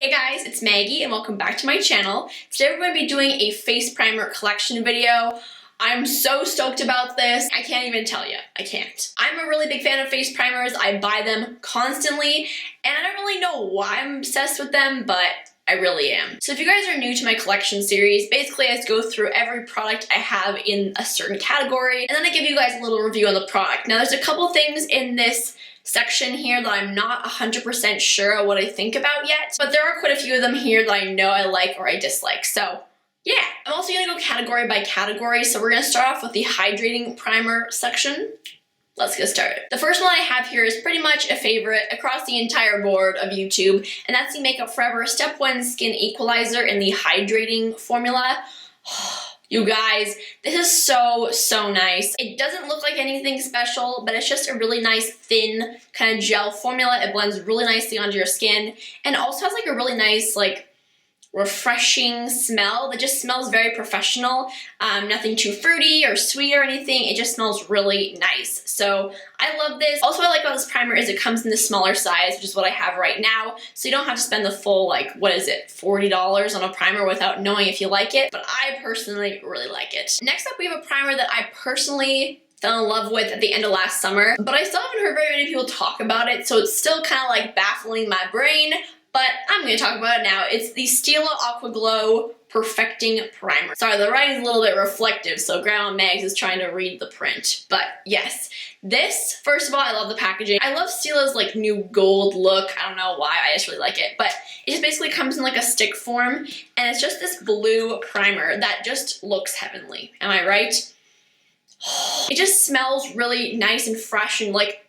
Hey guys, it's Maggie and welcome back to my channel. Today we're going to be doing a face primer collection video. I'm so stoked about this. I can't even tell you. I can't. I'm a really big fan of face primers. I buy them constantly and I don't really know why I'm obsessed with them, but I really am. So if you guys are new to my collection series, basically I just go through every product I have in a certain category and then I give you guys a little review on the product. Now there's a couple things in this section here that I'm not 100% sure what I think about yet, but there are quite a few of them here that I know I like or I dislike. So yeah, I'm also gonna go category by category. So we're gonna start off with the hydrating primer section. Let's get started. The first one I have here is pretty much a favorite across the entire board of YouTube, and that's the Makeup Forever Step 1 Skin Equalizer in the Hydrating formula. You guys, this is so nice. It doesn't look like anything special, but it's just a really nice thin kind of gel formula. It blends really nicely onto your skin and also has like a really nice like refreshing smell that just smells very professional. Nothing too fruity or sweet or anything. It just smells really nice. So I love this. Also what I like about this primer is it comes in the smaller size, which is what I have right now. So you don't have to spend the full like, what is it, $40 on a primer without knowing if you like it. But I personally really like it. Next up we have a primer that I personally fell in love with at the end of last summer, but I still haven't heard very many people talk about it. So it's still kind of like baffling my brain. But I'm going to talk about it now. It's the Stila Aqua Glow Perfecting Primer. Sorry, the writing's a little bit reflective, so Grandma Mags is trying to read the print. But yes, this, first of all, I love the packaging. I love Stila's like new gold look. I don't know why, I just really like it. But it just basically comes in like a stick form, and it's just this blue primer that just looks heavenly. Am I right? It just smells really nice and fresh and like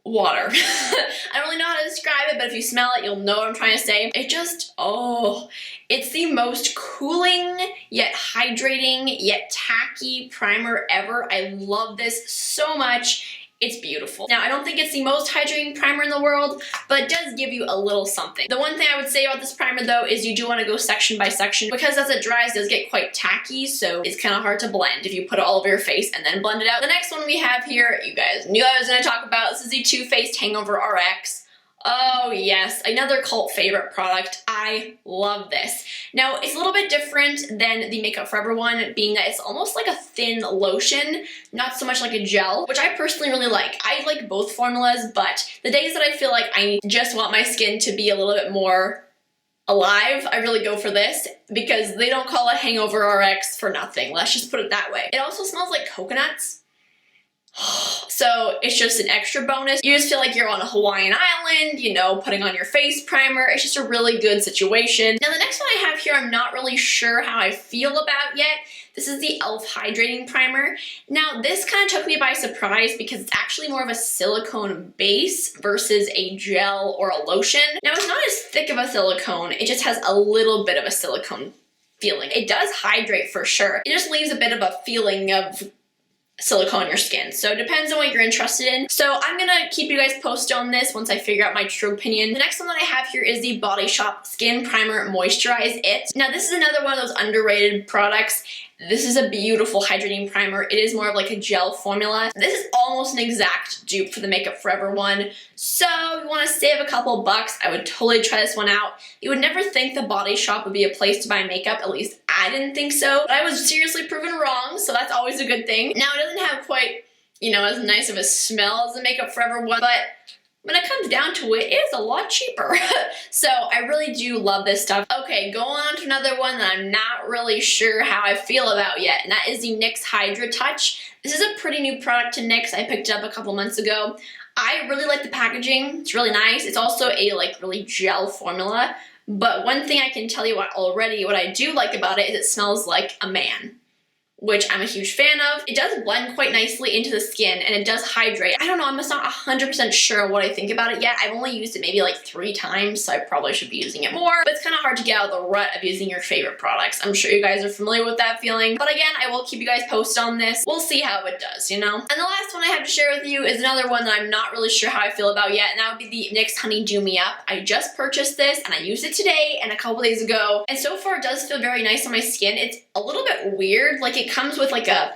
water. I don't really know how to describe it, but if you smell it, you'll know what I'm trying to say. It just, oh, it's the most cooling, yet hydrating, yet tacky primer ever. I love this so much. It's beautiful. Now, I don't think it's the most hydrating primer in the world, but it does give you a little something. The one thing I would say about this primer, though, is you do want to go section by section because as it dries, it does get quite tacky, so it's kind of hard to blend if you put it all over your face and then blend it out. The next one we have here, you guys knew I was going to talk about. This is the Too Faced Hangover RX. Oh yes, another cult favorite product. I love this. Now, it's a little bit different than the Makeup Forever one, being that it's almost like a thin lotion, not so much like a gel, which I personally really like. I like both formulas, but the days that I feel like I just want my skin to be a little bit more alive, I really go for this because they don't call it Hangover RX for nothing. Let's just put it that way. It also smells like coconuts. So it's just an extra bonus. You just feel like you're on a Hawaiian island, you know, putting on your face primer. It's just a really good situation. Now the next one I have here, I'm not really sure how I feel about yet. This is the e.l.f. Hydrating Primer. Now this kind of took me by surprise because it's actually more of a silicone base versus a gel or a lotion. Now it's not as thick of a silicone, it just has a little bit of a silicone feeling. It does hydrate for sure. It just leaves a bit of a feeling of silicone on your skin. So it depends on what you're interested in. So I'm gonna keep you guys posted on this once I figure out my true opinion. The next one that I have here is the Body Shop Skin Primer Moisturize It. Now this is another one of those underrated products. This is a beautiful hydrating primer. It is more of like a gel formula. This is almost an exact dupe for the Makeup Forever one. So if you want to save a couple bucks, I would totally try this one out. You would never think the Body Shop would be a place to buy makeup. At least I didn't think so. But I was seriously proven wrong, so that's always a good thing. Now it doesn't have quite, you know, as nice of a smell as the Makeup Forever one, but when it comes down to it, it is a lot cheaper. So I really do love this stuff. Okay, going on to another one that I'm not really sure how I feel about yet, and that is the NYX Hydra Touch. This is a pretty new product to NYX. I picked it up a couple months ago. I really like the packaging. It's really nice. It's also a like really gel formula. But one thing I can tell you what I do like about it is it smells like a man, which I'm a huge fan of. It does blend quite nicely into the skin and it does hydrate. I don't know, I'm just not 100% sure what I think about it yet. I've only used it maybe like 3 times, so I probably should be using it more. But it's kind of hard to get out of the rut of using your favorite products. I'm sure you guys are familiar with that feeling. But again, I will keep you guys posted on this. We'll see how it does, you know? And the last one I have to share with you is another one that I'm not really sure how I feel about yet, and that would be the NYX Honey Dew Me Up. I just purchased this and I used it today and a couple days ago, and so far it does feel very nice on my skin. It's a little bit weird, like it comes with like a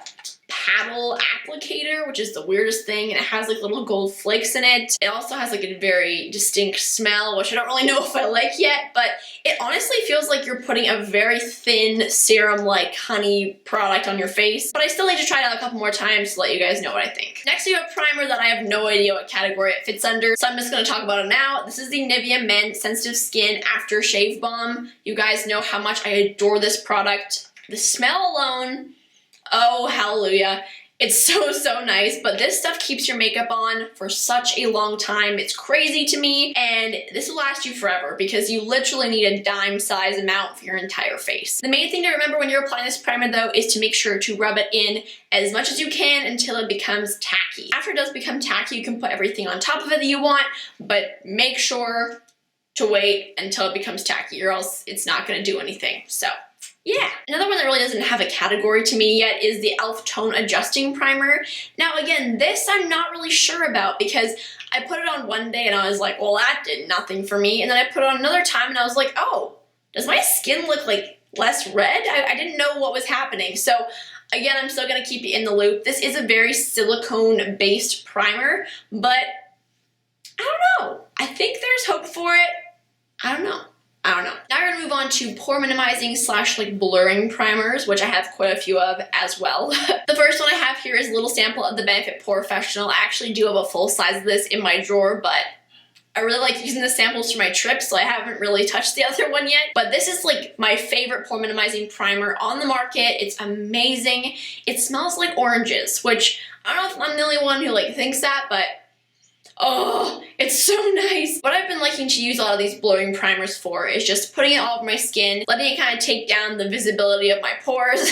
paddle applicator, which is the weirdest thing, and it has like little gold flakes in it. It also has like a very distinct smell, which I don't really know if I like yet, but it honestly feels like you're putting a very thin serum like honey product on your face, but I still need to try it out a couple more times to let you guys know what I think. Next we have a primer that I have no idea what category it fits under, so I'm just going to talk about it now. This is the Nivea Men Sensitive Skin After Shave Balm. You guys know how much I adore this product. The smell alone, oh hallelujah. It's so nice, but this stuff keeps your makeup on for such a long time. It's crazy to me, and this will last you forever because you literally need a dime size amount for your entire face. The main thing to remember when you're applying this primer though is to make sure to rub it in as much as you can until it becomes tacky. After it does become tacky, you can put everything on top of it that you want, but make sure to wait until it becomes tacky or else it's not gonna do anything. So yeah. Another one that really doesn't have a category to me yet is the e.l.f. Tone Adjusting Primer. Now again, this I'm not really sure about because I put it on one day and I was like, well, that did nothing for me. And then I put it on another time and I was like, oh, does my skin look like less red? I didn't know what was happening. So again, I'm still gonna keep you in the loop. This is a very silicone-based primer, but I don't know. I think there's hope for it. I don't know. Now we're gonna move on to pore minimizing / like blurring primers, which I have quite a few of as well. The first one I have here is a little sample of the Benefit Porefessional. I actually do have a full size of this in my drawer, but I really like using the samples for my trips, so I haven't really touched the other one yet. But this is like my favorite pore minimizing primer on the market. It's amazing. It smells like oranges, which I don't know if I'm the only one who like thinks that, but oh, it's so nice. What I've been liking to use a lot of these blurring primers for is just putting it all over my skin, letting it kind of take down the visibility of my pores,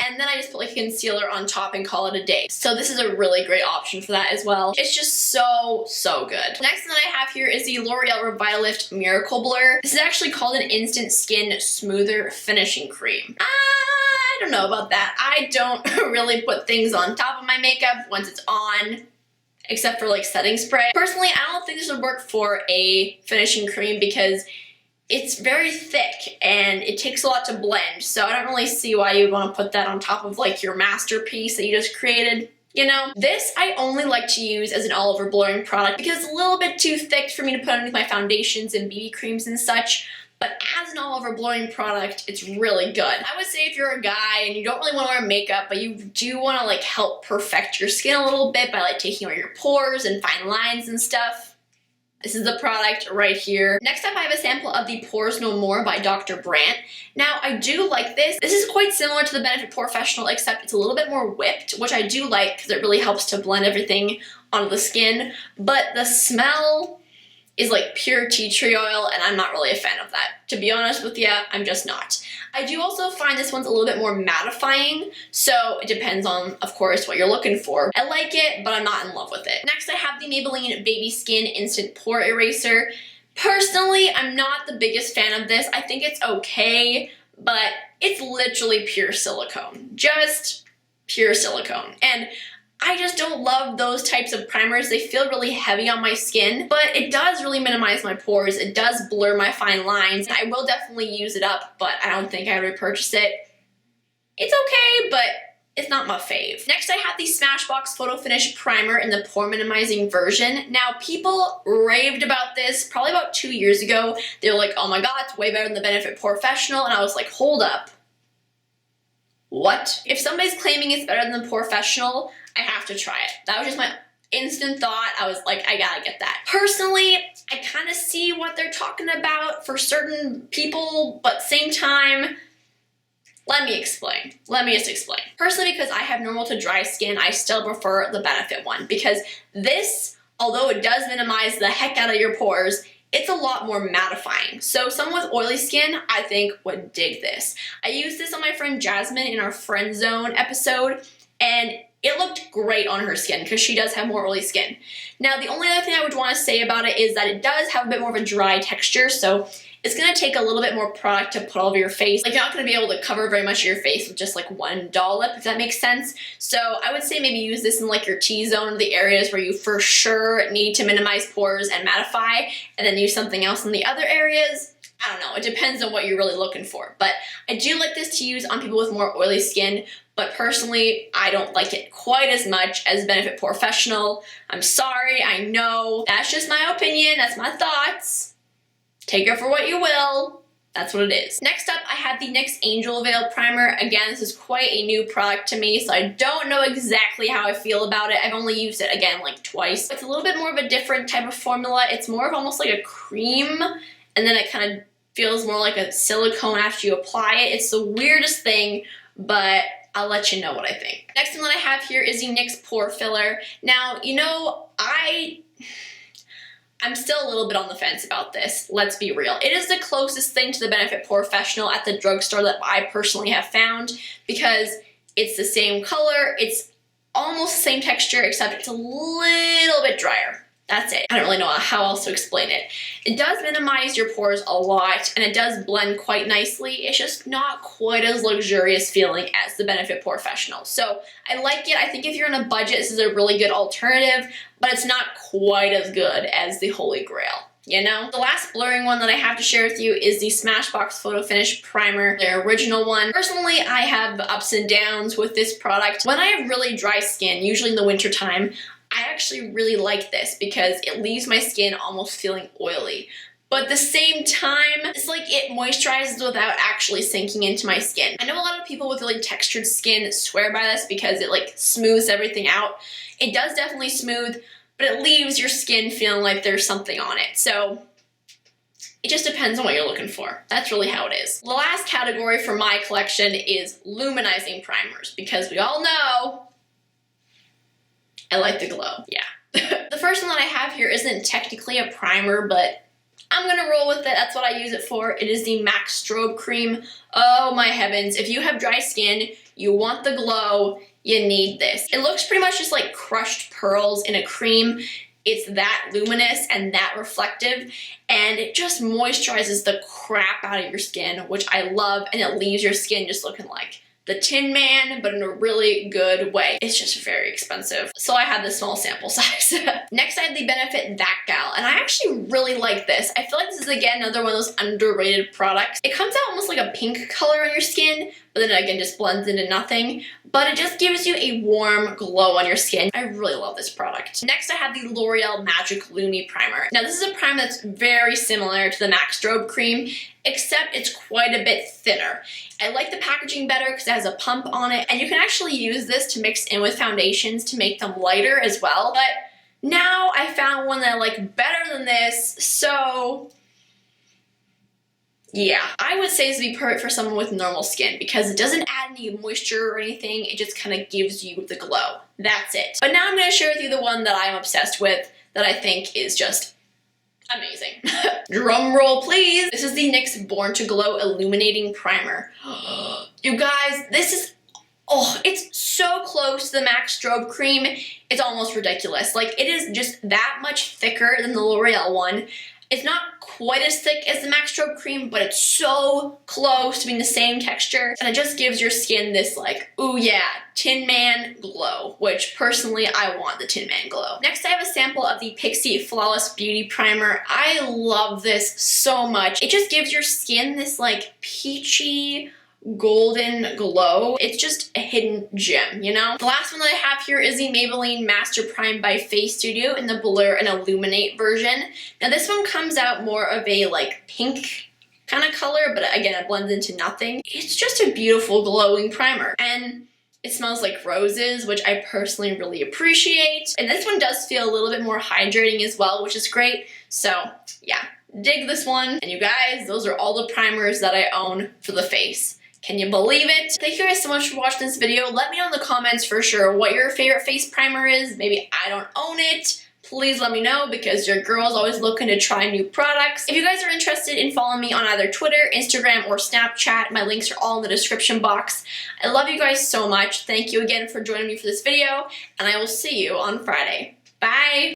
and then I just put like a concealer on top and call it a day. So this is a really great option for that as well. It's just so good. Next thing that I have here is the L'Oreal Revitalift Miracle Blur. This is actually called an Instant Skin Smoother Finishing Cream. I don't know about that. I don't really put things on top of my makeup once it's on, except for like setting spray. Personally, I don't think this would work for a finishing cream because it's very thick and it takes a lot to blend, so I don't really see why you'd want to put that on top of like your masterpiece that you just created. You know, this I only like to use as an all-over blurring product because it's a little bit too thick for me to put underneath my foundations and BB creams and such. But as an all-over blurring product, it's really good. I would say if you're a guy and you don't really want to wear makeup, but you do want to like help perfect your skin a little bit by like taking away your pores and fine lines and stuff, this is the product right here. Next up, I have a sample of the Pores No More by Dr. Brandt. Now, I do like this. This is quite similar to the Benefit Porefessional, except it's a little bit more whipped, which I do like because it really helps to blend everything onto the skin. But the smell is like pure tea tree oil, and I'm not really a fan of that. To be honest with you, I'm just not. I do also find this one's a little bit more mattifying, so it depends on, of course, what you're looking for. I like it, but I'm not in love with it. Next, I have the Maybelline Baby Skin Instant Pore Eraser. Personally, I'm not the biggest fan of this. I think it's okay, but it's literally pure silicone. Just pure silicone. And I just don't love those types of primers. They feel really heavy on my skin, but it does really minimize my pores. It does blur my fine lines. I will definitely use it up, but I don't think I would repurchase it. It's okay, but it's not my fave. Next, I have the Smashbox Photo Finish Primer in the Pore Minimizing version. Now, people raved about this probably about 2 years ago. They were like, oh my god, it's way better than the Benefit Porefessional, and I was like, hold up. What? If somebody's claiming it's better than the Porefessional, I have to try it. That was just my instant thought. I was like, I gotta get that. Personally, I kind of see what they're talking about for certain people, but same time, let me explain. Let me just explain. Personally, because I have normal to dry skin, I still prefer the Benefit one because this, although it does minimize the heck out of your pores, it's a lot more mattifying. So someone with oily skin, I think, would dig this. I used this on my friend Jasmine in our Friend Zone episode, and it looked great on her skin because she does have more oily skin. Now, the only other thing I would want to say about it is that it does have a bit more of a dry texture, so it's going to take a little bit more product to put all over your face. Like, you're not going to be able to cover very much of your face with just like one dollop, if that makes sense. So I would say maybe use this in like your T-zone, the areas where you for sure need to minimize pores and mattify, and then use something else in the other areas. I don't know, it depends on what you're really looking for. But I do like this to use on people with more oily skin, but personally, I don't like it quite as much as Benefit Porefessional. I'm sorry, I know. That's just my opinion, that's my thoughts. Take it for what you will. That's what it is. Next up, I have the NYX Angel Veil Primer. Again, this is quite a new product to me, so I don't know exactly how I feel about it. I've only used it, again, like twice. It's a little bit more of a different type of formula. It's more of almost like a cream, and then it kind of feels more like a silicone after you apply it. It's the weirdest thing, but I'll let you know what I think. Next one that I have here is the NYX Pore Filler. Now, you know, I'm still a little bit on the fence about this, let's be real. It is the closest thing to the Benefit Porefessional at the drugstore that I personally have found, because it's the same color, it's almost the same texture, except it's a little bit drier. That's it. I don't really know how else to explain it. It does minimize your pores a lot, and it does blend quite nicely. It's just not quite as luxurious feeling as the Benefit Porefessional. So I like it. I think if you're on a budget, this is a really good alternative, but it's not quite as good as the Holy Grail. You know? The last blurring one that I have to share with you is the Smashbox Photo Finish Primer, their original one. Personally, I have ups and downs with this product. When I have really dry skin, usually in the winter time, I actually really like this because it leaves my skin almost feeling oily. But at the same time, it's like it moisturizes without actually sinking into my skin. I know a lot of people with really textured skin swear by this because it like smooths everything out. It does definitely smooth, but it leaves your skin feeling like there's something on it. So it just depends on what you're looking for. That's really how it is. The last category for my collection is luminizing primers, because we all know I like the glow, yeah. The first one that I have here isn't technically a primer, but I'm gonna roll with it. That's what I use it for. It is the MAC Strobe Cream. Oh my heavens, if you have dry skin, you want the glow, you need this. It looks pretty much just like crushed pearls in a cream. It's that luminous and that reflective, and it just moisturizes the crap out of your skin, which I love, and it leaves your skin just looking like the Tin Man, but in a really good way. It's just very expensive, so I had this small sample size. Next, I have the Benefit That Gal, and I actually really like this. I feel like this is, again, another one of those underrated products. It comes out almost like a pink color on your skin, but then again just blends into nothing, but it just gives you a warm glow on your skin. I really love this product. Next, I have the L'Oreal Magic Lumi Primer. Now, this is a primer that's very similar to the MAC Strobe Cream, except it's quite a bit thinner. I like the packaging better because it has a pump on it, and you can actually use this to mix in with foundations to make them lighter as well. But now I found one that I like better than this, so yeah, I would say this would be perfect for someone with normal skin because it doesn't add any moisture or anything, it just kind of gives you the glow. That's it. But now I'm going to share with you the one that I'm obsessed with that I think is just amazing. Drum roll, please. This is the NYX Born to Glow Illuminating Primer. You guys, this is, oh, it's so close to the MAC Strobe Cream. It's almost ridiculous. Like, it is just that much thicker than the L'Oreal one. It's not quite as thick as the MAC Strobe Cream, but it's so close to being the same texture, and it just gives your skin this like, ooh yeah, Tin Man glow, which personally I want the Tin Man glow. Next, I have a sample of the Pixi Flawless Beauty Primer. I love this so much. It just gives your skin this like peachy, golden glow. It's just a hidden gem, you know? The last one that I have here is the Maybelline Master Prime by Face Studio in the Blur and Illuminate version. Now this one comes out more of a like pink kind of color, but again, it blends into nothing. It's just a beautiful glowing primer, and it smells like roses, which I personally really appreciate. And this one does feel a little bit more hydrating as well, which is great. So yeah, dig this one. And you guys, those are all the primers that I own for the face. Can you believe it? Thank you guys so much for watching this video. Let me know in the comments for sure what your favorite face primer is. Maybe I don't own it. Please let me know because your girl's always looking to try new products. If you guys are interested in following me on either Twitter, Instagram, or Snapchat, my links are all in the description box. I love you guys so much. Thank you again for joining me for this video, and I will see you on Friday. Bye!